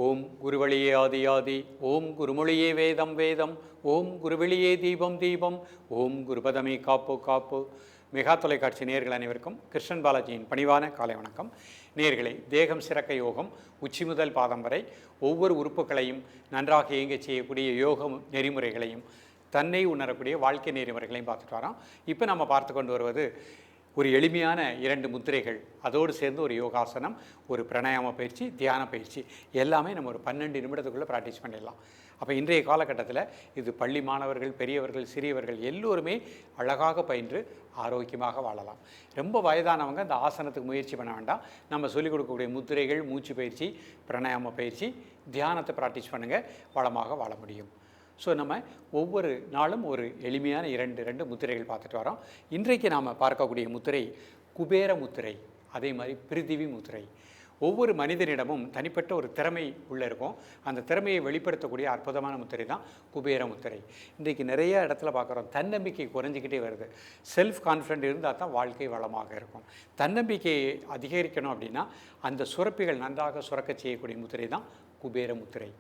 ஓம் குருவழியே ஆதி ஆதி, ஓம் குருமொழியே வேதம் வேதம், ஓம் குருவெளியே தீபம் தீபம், ஓம் குருபதமே காப்பு காப்பு. மெகா தொலைக்காட்சி நேயர்கள் அனைவருக்கும் கிருஷ்ணன் பாலாஜியின் பணிவான காலை வணக்கம். நேயர்களே, தேகம் சிறக்க யோகம், உச்சி முதல் பாதம் வரை ஒவ்வொரு உறுப்புகளையும் நன்றாக இயங்கச் செய்யக்கூடிய யோகம் நெறிமுறைகளையும் தன்னை உணரக்கூடிய வாழ்க்கை நெறிமுறைகளையும் பார்த்துட்டு வரோம். இப்போ நம்ம பார்த்து கொண்டு வருவது ஒரு எளிமையான 2 முத்திரைகள், அதோடு சேர்ந்து ஒரு யோகாசனம், ஒரு பிராணாயாம பயிற்சி, தியான பயிற்சி, எல்லாமே நம்ம ஒரு 12 நிமிடத்துக்குள்ளே ப்ராக்டிஸ் பண்ணிடலாம். அப்போ இன்றைய காலகட்டத்தில் இது பள்ளி மாணவர்கள், பெரியவர்கள், சிறியவர்கள் எல்லோருமே அழகாக பயின்று ஆரோக்கியமாக வாழலாம். ரொம்ப வயதானவங்க இந்த ஆசனத்துக்கு முயற்சி பண்ண வேண்டாம். நம்ம சொல்லிக் கொடுக்கக்கூடிய முத்திரைகள், மூச்சு பயிற்சி, பிராணாயாம பயிற்சி, தியானத்தை ப்ராக்டிஸ் பண்ணுங்கள், வளமாக வாழ முடியும். ஸோ நம்ம ஒவ்வொரு நாளும் ஒரு எளிமையான 2 முத்திரைகள் பார்த்துட்டு வரோம். இன்றைக்கு நாம் பார்க்கக்கூடிய முத்திரை குபேர முத்திரை, அதே மாதிரி பிரிதிவி முத்திரை. ஒவ்வொரு மனிதனிடமும் தனிப்பட்ட ஒரு திறமை உள்ளே இருக்கும். அந்த திறமையை வெளிப்படுத்தக்கூடிய அற்புதமான முத்திரை தான் குபேர முத்திரை. இன்றைக்கு நிறைய இடத்துல பார்க்குறோம், தன்னம்பிக்கை குறைஞ்சிக்கிட்டே வருது. செல்ஃப் கான்ஃபிடென்ட் இருந்தால் தான் வாழ்க்கை வளமாக இருக்கும். தன்னம்பிக்கையை அதிகரிக்கணும் அப்படின்னா அந்த சுரப்பிகள் நன்றாக சுரக்க செய்யக்கூடிய முத்திரை தான் குபேர முத்திரை.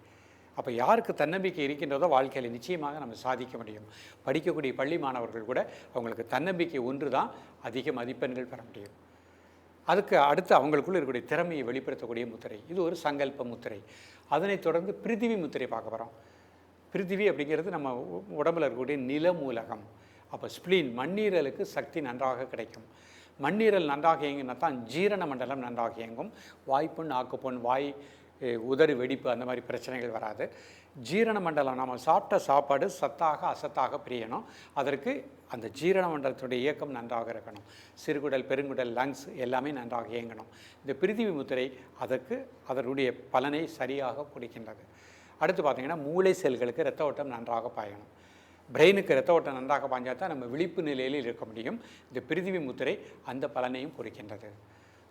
அப்போ யாருக்கு தன்னம்பிக்கை இருக்கின்றதோ வாழ்க்கையில் நிச்சயமாக நம்ம சாதிக்க முடியும். படிக்கக்கூடிய பள்ளி மாணவர்கள் கூட அவங்களுக்கு தன்னம்பிக்கை ஒன்று தான் அதிக மதிப்பெண்கள் பெற முடியும். அதுக்கு அடுத்து அவங்களுக்குள்ள இருக்கக்கூடிய திறமையை வெளிப்படுத்தக்கூடிய முத்திரை, இது ஒரு சங்கல்ப முத்திரை. அதனைத் தொடர்ந்து பிரிதிவி முத்திரை பார்க்க போகிறோம். பிரிதிவி அப்படிங்கிறது நம்ம உடம்பில் இருக்கக்கூடிய நிலமூலகம். அப்போ ஸ்ப்ளீன், மண்ணீரலுக்கு சக்தி நன்றாக கிடைக்கும். மண்ணீரல் நன்றாக இயங்கினா தான் ஜீரண மண்டலம் நன்றாக இயங்கும். வாய்ப்புண், நாக்குப்புண், வாய் உதறு வெடிப்பு, அந்த மாதிரி பிரச்சனைகள் வராது. ஜீரண மண்டலம், நம்ம சாப்பிட்ட சாப்பாடு சத்தாக அசத்தாக பிரியணும். அதற்கு அந்த ஜீரண மண்டலத்துடைய இயக்கம் நன்றாக இருக்கணும். சிறுகுடல், பெருங்குடல், லங்ஸ் எல்லாமே நன்றாக இயங்கணும். இந்த பிரிதிவி முத்திரை அதற்கு அதனுடைய பலனை சரியாக கொடுக்கின்றது. அடுத்து பார்த்திங்கன்னா, மூளை செல்களுக்கு இரத்த ஓட்டம் நன்றாக பாயணும். பிரெயினுக்கு இரத்த ஓட்டம் நன்றாக பாய்ஞ்சால் தான் நம்ம விழிப்பு நிலையில் இருக்க முடியும். இந்த பிரிதிவி முத்திரை அந்த பலனையும் கொடுக்கின்றது.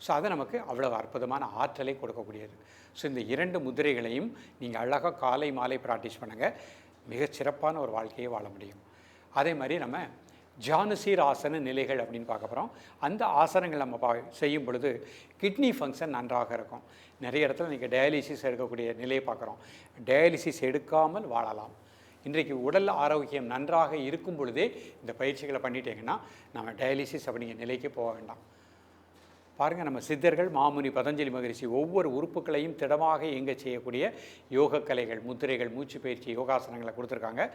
ஸோ அது நமக்கு அவ்வளவு அற்புதமான ஆற்றலை கொடுக்கக்கூடியது. ஸோ இந்த 2 முத்திரைகளையும் நீங்கள் அழகாக காலை மாலை ப்ராக்டிஸ் பண்ணுங்கள், மிகச்சிறப்பான ஒரு வாழ்க்கையை வாழ முடியும். அதே மாதிரி நம்ம ஜானுசீர் ஆசன நிலைகள் அப்படின்னு பார்க்க போகிறோம். அந்த ஆசனங்கள் நம்ம செய்யும் பொழுது கிட்னி ஃபங்க்ஷன் நன்றாக இருக்கும். நிறைய இடத்துல நீங்கள் டயாலிசிஸ் எடுக்கக்கூடிய நிலையை பார்க்குறோம். டயாலிசிஸ் எடுக்காமல் வாழலாம். இன்றைக்கு உடல் ஆரோக்கியம் நன்றாக இருக்கும் பொழுதே இந்த பயிற்சிகளை பண்ணிட்டீங்கன்னா நம்ம டயாலிசிஸ் அப்படிங்கிற நிலைக்கு போக வேண்டாம். பாருங்கள், நம்ம சித்தர்கள், மாமுனி பதஞ்சலி மகரிஷி ஒவ்வொரு உறுப்புகளையும் திடமாக இயங்க செய்யக்கூடிய யோக கலைகள், முத்திரைகள், மூச்சு பயிற்சி, யோகாசனங்களை கொடுத்துருக்காங்க.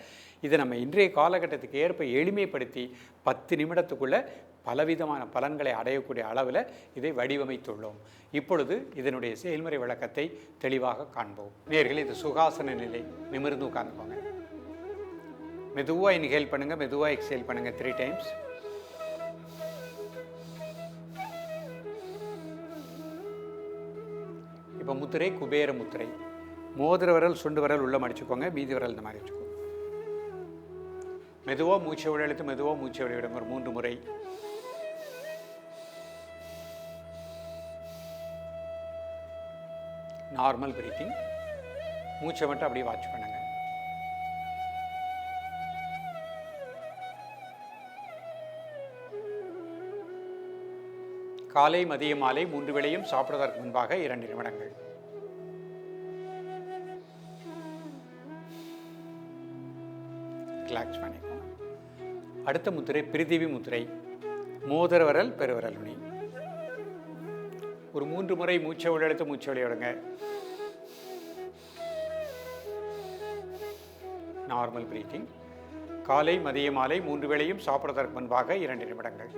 இதை நம்ம இன்றைய காலகட்டத்துக்கு ஏற்ப எளிமைப்படுத்தி 10 நிமிடத்துக்குள்ளே பலவிதமான பலன்களை அடையக்கூடிய அளவில் இதை வடிவமைத்துள்ளோம். இப்பொழுது இதனுடைய செயல்முறை விளக்கத்தை தெளிவாக காண்போம். நேயர்களே, இது சுகாசன நிலை. நிமிர்ந்து உட்கார்ந்துக்கோங்க. மெதுவாக இன்ஹேல் பண்ணுங்கள், மெதுவாக எக்ஸேல் பண்ணுங்கள் 3 டைம்ஸ். இப்போ முத்திரை குபேர முத்திரை. மோதிர விரல், சுண்டு விரல் உள்ள மடிச்சுக்கோங்க, மீதி விரல் இந்த மாதிரி வச்சுக்கோங்க. மெதுவாக மூச்சை விளையாடுத்து, மெதுவாக மூச்சை விளையாடுங்க ஒரு 3 முறை. Normal breathing. மூச்சை மட்டும் அப்படியே வாட்ச் பண்ணுங்க. காலை, மதிய, மாலை 3 வேளையும் சாப்பிடுவதற்கு முன்பாக 2 நிமிடங்கள். ரிலாக்ஸ் பண்ணிக்கோங்க. அடுத்த முத்திரை பிரிதிவி முத்திரை. மோதிர விரல், பெருவிரல் நுனி. ஒரு 3 முறை மூச்சை உள்ளெடுத்து மூச்சை வெளியிடுங்க. Normal breathing. காலை, மதிய, மாலை 3 வேளையும் சாப்பிடுவதற்கு முன்பாக 2 நிமிடங்கள்.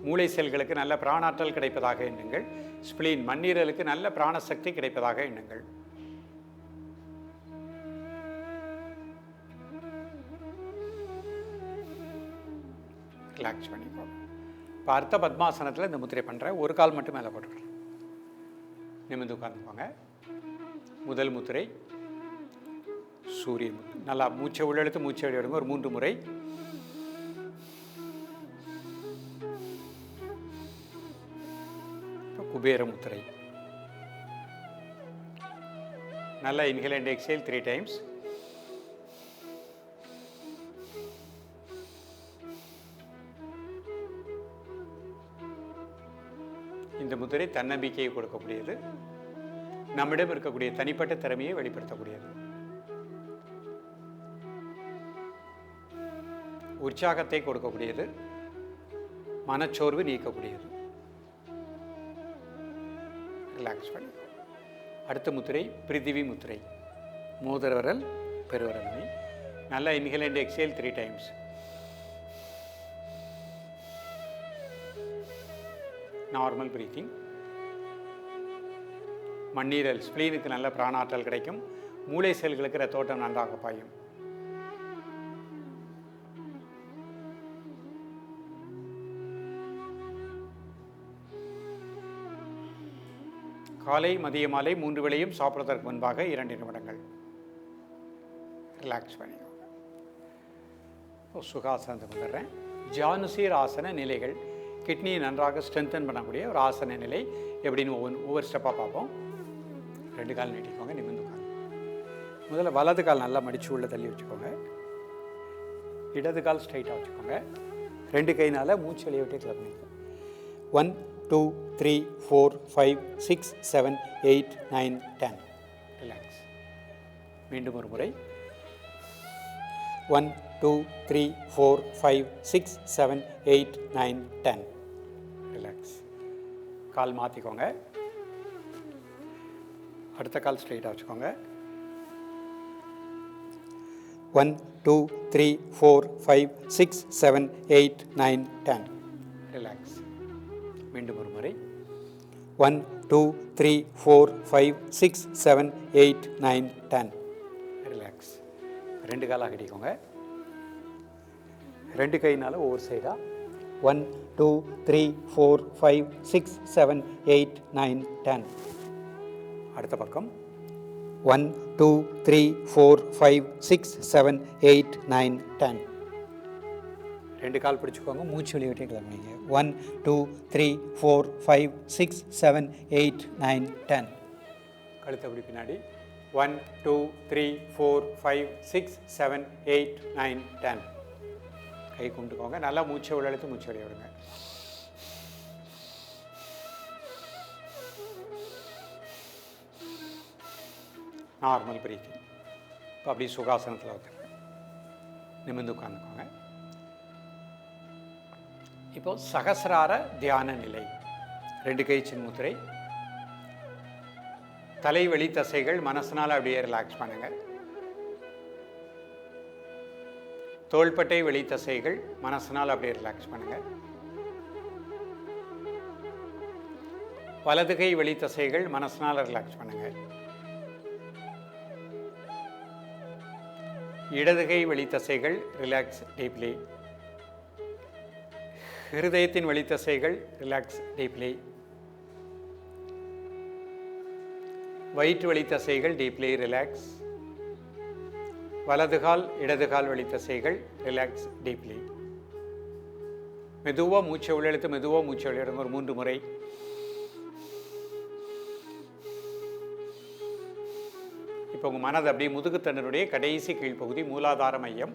மூளை செல்களுக்கு நல்ல பிராணாற்றல் கிடைப்பதாக எண்ணுங்கள். ஸ்பிளீன், மண்ணீரலுக்கு நல்ல பிராணசக்தி கிடைப்பதாக எண்ணுங்கள். ரிலாக்ஸ் பண்ணிக்கோங்க. இப்போ அர்த்த பத்மாசனத்தில் இந்த முத்திரை பண்ணுறேன். ஒரு கால் மட்டும் மேலே போட்டுக்கிறேன். நிமிர்ந்து உட்காந்துக்கோங்க. முதல் முத்திரை சூரிய முத்திரை. நல்லா மூச்சை உள்ளெடுத்து மூச்சை வெளியிடுங்க ஒரு 3 முறை. குபேர முத்திரை. நல்லா இன்ஹேல் அண்ட் எக்ஸேல் 3 டைம்ஸ். இந்த முத்திரை தன்னம்பிக்கையை கொடுக்கக்கூடியது, நம்மிடம் இருக்கக்கூடிய தனிப்பட்ட திறமையை வெளிப்படுத்தக்கூடியது, உற்சாகத்தை கொடுக்கக்கூடியது, மனச்சோர்வு நீக்கக்கூடியது. ரிலாக்ஸ் பண்ணி. அடுத்த முத்திரை பிரிதிவி முத்திரை. மோதிர விரல் பெருவிரல் நுனி. நல்லா inhale and exhale 3 times. Normal breathing. மண்ணீரல் ஸ்பிளீனுக்கு நல்ல பிராணாற்றல் கிடைக்கும். மூளை செல்களுக்கு ரத்தோட்டம் நன்றாக பாயும். காலை மதிய மாலை 3 வேளையும் சாப்பிடுவதற்கு முன்பாக 2 நிமிடங்கள் ரிலாக்ஸ் பண்ணிக்கோங்க. சுகாசனத்துக்கு வந்துடுறேன். ஜானுசீர் ஆசன நிலைகள். கிட்னியை நன்றாக ஸ்ட்ரென்தன் பண்ணக்கூடிய ஒரு ஆசன நிலை எப்படின்னு ஒவ்வொரு ஸ்டெப்பாக பார்ப்போம். 2 கால் நீட்டிக்கோங்க, நிமிர்ந்து உட்காந்து. முதல்ல வலது கால் நல்லா மடித்து உள்ள தள்ளி வச்சுக்கோங்க. இடது கால் ஸ்ட்ரைட்டாக வச்சுக்கோங்க. 2 கைனால் மூச்சு வெளியே விட்டு கிளப் பண்ணிக்கோங்க. 1 2 3 4 5 6 7 8 9 10. ரிலாக்ஸ். மீண்டும் ஒரு முறை. 1 2 3 4 5 6 7 8 9 10. ரிலாக்ஸ். கால் மாற்றிக்கோங்க. அடுத்த கால் ஸ்ட்ரைட்டாக வச்சுக்கோங்க. 1 2 3 4 5 6 7 8 9 10. ரிலாக்ஸ். மீண்டும் ஒரு முறை. 1 2 3 4 5 6 7 8 9 10. ரிலாக்ஸ். 2 காலாக கட்டிக்கோங்க. 2 கையினால ஒவ்வொரு சைடாக. 1 2 3 4 5 6 7 8 9 10. அடுத்த பக்கம். 1 2 3 4 5 6 7 8 9 10. 2 கால் பிடிச்சிக்கோங்க. மூச்சு வெளியே விட்டே கிளம்புங்க. 1 2 3 4 5 6 7 8 9 10. கழுத்தை அப்படி பின்னாடி. 1 2 3 4 5 6 7 8 9 10. கை கும்பிட்டுக்கோங்க. நல்லா மூச்சை உள்ளெழுத்து மூச்சு வெளியே விடுங்க. Normal breathing. இப்போ அப்படியே சுகாசனத்தில் வந்துடுங்க. நிமிர்ந்து உட்காந்துக்கோங்க. இப்போ சகசிரார தியான நிலை. 2 கை சின்முத்திரை. தலைவலி தசைகள் மனசனால் அப்படியே ரிலாக்ஸ் பண்ணுங்க. தோள்பட்டை வெளி தசைகள் மனசனால் அப்படியே ரிலாக்ஸ் பண்ணுங்க. வலது கை வெளி தசைகள் மனசனால் ரிலாக்ஸ் பண்ணுங்க. இடது கை வெளி தசைகள் ரிலாக்ஸ் டீப்லி. ஹிருதயத்தின் வெளி தசைகள் ரிலாக்ஸ் டீப்லி. வயிற்று வெளி தசைகள் டீப்லி ரிலாக்ஸ். வலது கால் இடது கால் வெளி தசைகள் ரிலாக்ஸ் டீப்லி. மெதுவாக மூச்சை உள்ளெழுத்து மெதுவாக மூச்சை வெளியிடுங்க. ஒரு 3 முறை. இப்போ உங்கள் மனது அப்படியே முதுகுத்தண்டனுடைய கடைசி கீழ்ப்பகுதி மூலாதார மையம்.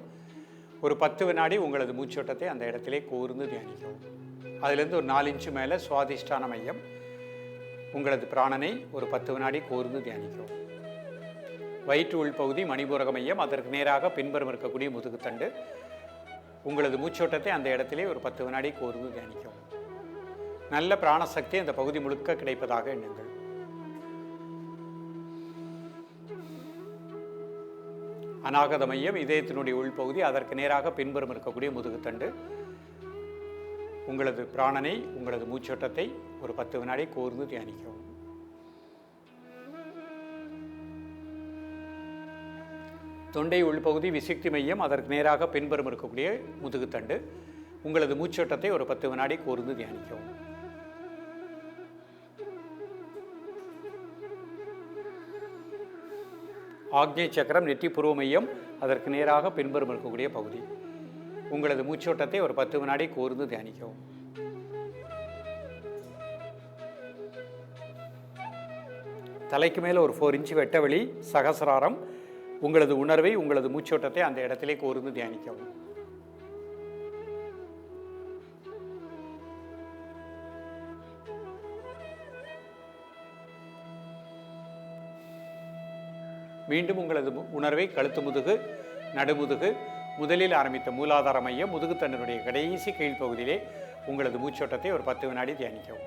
ஒரு 10 வினாடி உங்களது மூச்சோட்டத்தை அந்த இடத்திலே கூர்ந்து தியானிக்கவும். அதிலிருந்து ஒரு 4 இன்ச்சு மேலே சுவாதிஷ்டான மையம். உங்களது பிராணனை ஒரு 10 வினாடி கூர்ந்து தியானிக்கவும். வயிற்று உள்பகுதி மணிபூரக மையம். அதற்கு நேராக பின்புறம் இருக்கக்கூடிய முதுகுத்தண்டு. உங்களது மூச்சோட்டத்தை அந்த இடத்திலே ஒரு 10 வினாடி கூர்ந்து தியானிக்கவும். நல்ல பிராணசக்தி அந்த பகுதி முழுக்க கிடைப்பதாக எண்ணுங்கள். அநாகத மையம் இதயத்தினுடைய உள்பகுதி. அதற்கு நேராக பின்புறம் இருக்கக்கூடிய முதுகுத்தண்டு. உங்களது பிராணனை உங்களது மூச்சோட்டத்தை ஒரு 10 வினாடி கூர்ந்து தியானிக்கவும். தொண்டை உள்பகுதி விசுக்தி மையம். அதற்கு நேராக பின்புறம் இருக்கக்கூடிய முதுகுத்தண்டு. உங்களது மூச்சோட்டத்தை ஒரு 10 வினாடி கூர்ந்து தியானிக்கவும். ஆக்ஞை சக்கரம் நெற்றி புருவ மையம். அதற்கு நேராக பின்புறம் இருக்கக்கூடிய பகுதி. உங்களது மூச்சோட்டத்தை ஒரு 10 வினாடி கூர்ந்து தியானிக்கவும். தலைக்கு மேலே ஒரு 4 இன்ச்சு வெட்ட வெளி சகசிராரம். உங்களது உணர்வை உங்களது மூச்சோட்டத்தை அந்த இடத்திலே கூர்ந்து தியானிக்கவும். மீண்டும் உங்களது உணர்வை கழுத்து முதுகு, நடுமுதுகு, முதலில் ஆரம்பித்த மூலாதார மையம் முதுகுத்தண்டினுடைய கடைசி கீழ்ப்பகுதியிலே உங்களது மூச்சோட்டத்தை ஒரு 10 வினாடி தியானிக்கவும்.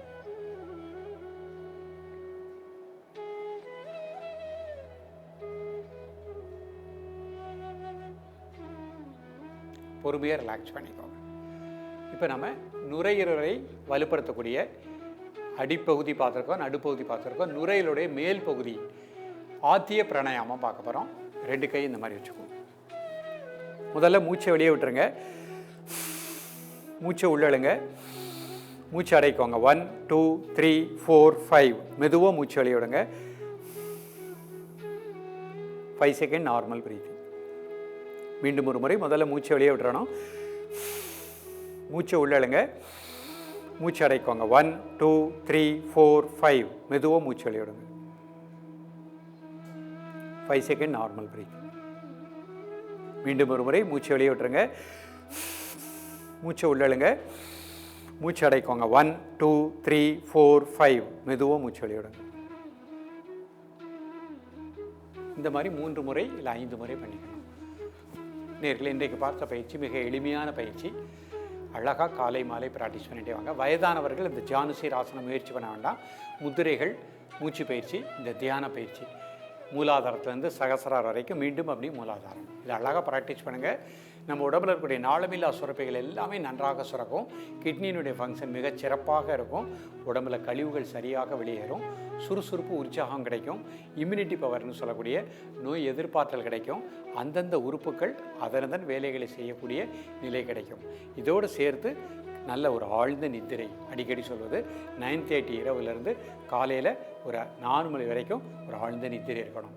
பொறுமையாக ரிலாக்ஸ் பண்ணிக்கோங்க. இப்போ நம்ம நுரையீரலை வலுப்படுத்தக்கூடிய அடிப்பகுதி பார்த்துருக்கோம், நடுப்பகுதி பார்த்துருக்கோம். நுரையீரலுடைய மேல் பகுதி ஆத்திய பிராணாயாமம் பார்க்க போகிறோம். 2 கை இந்த மாதிரி வச்சுக்கோங்க. முதல்ல மூச்சை வெளியே விட்டுருங்க. மூச்சை உள்ளழுங்க, மூச்சை அடைக்கோங்க. 1 2 3 4 5. மெதுவாக மூச்சை வெளியே விடுங்க. 5 செகண்ட் நார்மல் பிரீத்திங். மீண்டும் ஒரு முறை முதல்ல மூச்சை வெளியே விட்டுறணும். மூச்சை உள்ளழுங்க, மூச்சை அடைக்கோங்க. 1 2 3 4 5. மெதுவாக மூச்சை வெளியே விடுங்க. 5 செகண்ட் நார்மல் பிரீத்திங். மீண்டும் ஒரு முறை மூச்சை வெளியே விட்டுருங்க. மூச்சை உள்ளழுங்க, மூச்சை அடைக்கோங்க. 1 2 3 4 5. மெதுவாக மூச்சை வெளியே விடுங்க. இந்த மாதிரி 3 முறை இல்லை 5 முறை பண்ணிக்கணும். நேர்களே, இன்றைக்கு பார்த்த பயிற்சி மிக எளிமையான பயிற்சி. அழகாக காலை மாலை ப்ராக்டிஸ் பண்ணிட்டே வாங்க. வயதானவர்கள் இந்த ஜானுசீர் ஆசனம் முயற்சி பண்ண வேண்டாம். முதிரைகள் மூச்சு பயிற்சி, இந்த தியான பயிற்சி மூலாதாரத்துலேருந்து சகசரார் வரைக்கும் மீண்டும் அப்படி மூலாதாரம். இதை அழகாக ப்ராக்டிஸ் பண்ணுங்கள். நம்ம உடம்புல இருக்கக்கூடிய நாளமில்லா சுரப்பைகள் எல்லாமே நன்றாக சுரக்கும். கிட்னியினுடைய ஃபங்க்ஷன் மிகச் சிறப்பாக இருக்கும். உடம்புல கழிவுகள் சரியாக வெளியேறும். சுறுசுறுப்பு, உற்சாகம் கிடைக்கும். இம்யூனிட்டி பவர்னு சொல்லக்கூடிய நோய் எதிர்ப்பாற்றல் கிடைக்கும். அந்தந்த உறுப்புகள் அதனதன் வேலைகளை செய்யக்கூடிய நிலை கிடைக்கும். இதோடு சேர்த்து நல்ல ஒரு ஆழ்ந்த நித்திரை, அடிக்கடி சொல்வது 9:30 இரவுலேருந்து காலையில் ஒரு 4 மணி வரைக்கும் ஒரு ஆழ்ந்த நித்திரை இருக்கணும்.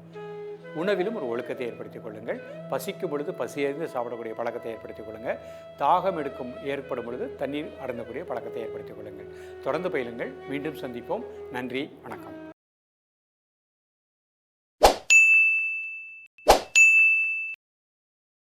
உணவிலும் ஒரு ஒழுக்கத்தை ஏற்படுத்திக் கொள்ளுங்கள். பசிக்கும் பொழுது பசியறிந்து சாப்பிடக்கூடிய பழக்கத்தை ஏற்படுத்திக் கொள்ளுங்கள். தாகம் ஏற்படும் பொழுது தண்ணீர் அருந்தக்கூடிய பழக்கத்தை ஏற்படுத்திக் கொள்ளுங்கள். தொடர்ந்து பயிலுங்கள். மீண்டும் சந்திப்போம். நன்றி, வணக்கம்.